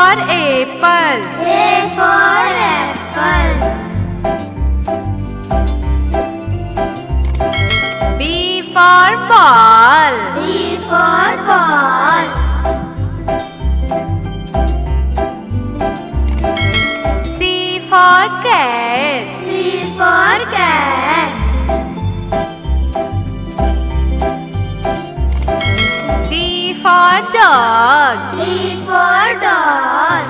for apple. A for apple. B for ball. B for ball. C for cat. C for cat. D for dog. D for dog.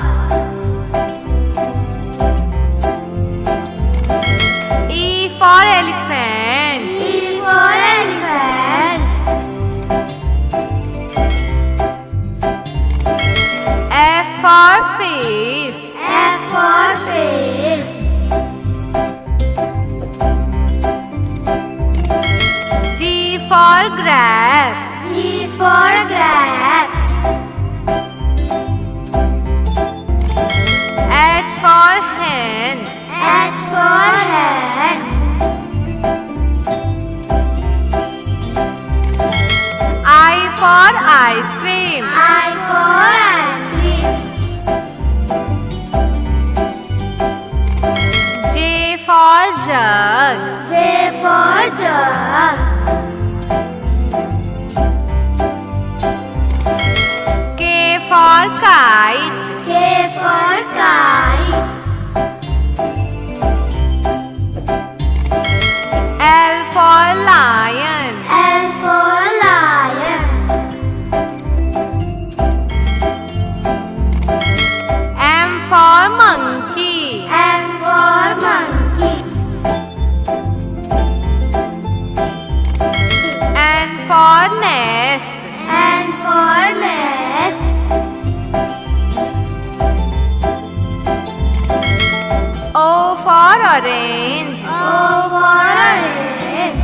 E for elephant. E for elephant. F for fish. F for fish. G for grapes. G for grapes. H for hen. H for hen. I for ice cream. I for ice cream. J for jug. J for jug. K for kite. K for kite. L for lion. L for lion. M for monkey. M for monkey. N for nest. N for nest. O for orange. O for orange.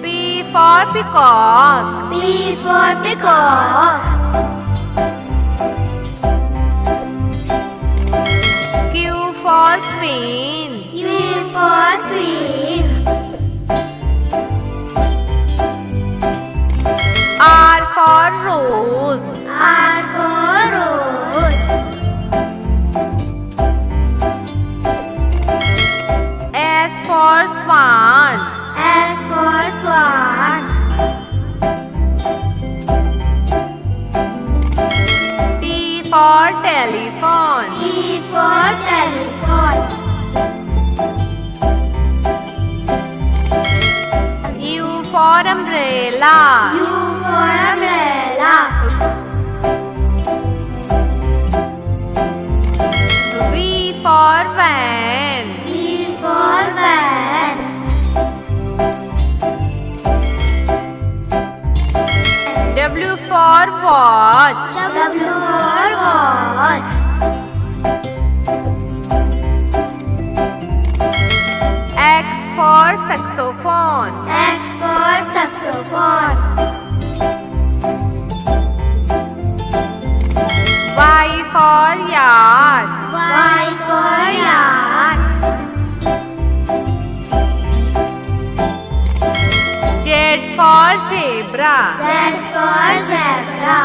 P for peacock. P for peacock. Q for queen. Q for queen. R for rose. R for rose. S for swan. S for swan. T for telephone. T for telephone. U for umbrella. U for umbrella. V for van. V for van. W for watch. W for watch. X for saxophone. X for saxophone. Y for yard. Y for yard. Z for zebra. Z for zebra.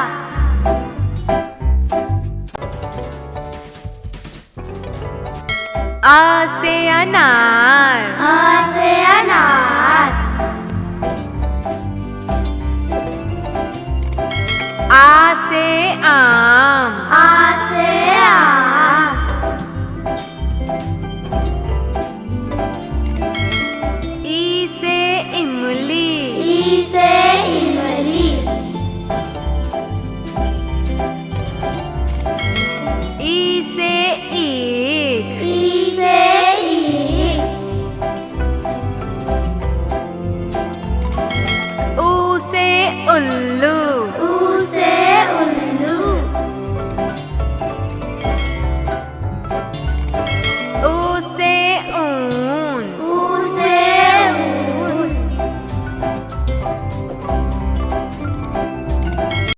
A से अनार. A से अनार. आ से आम. A से आम.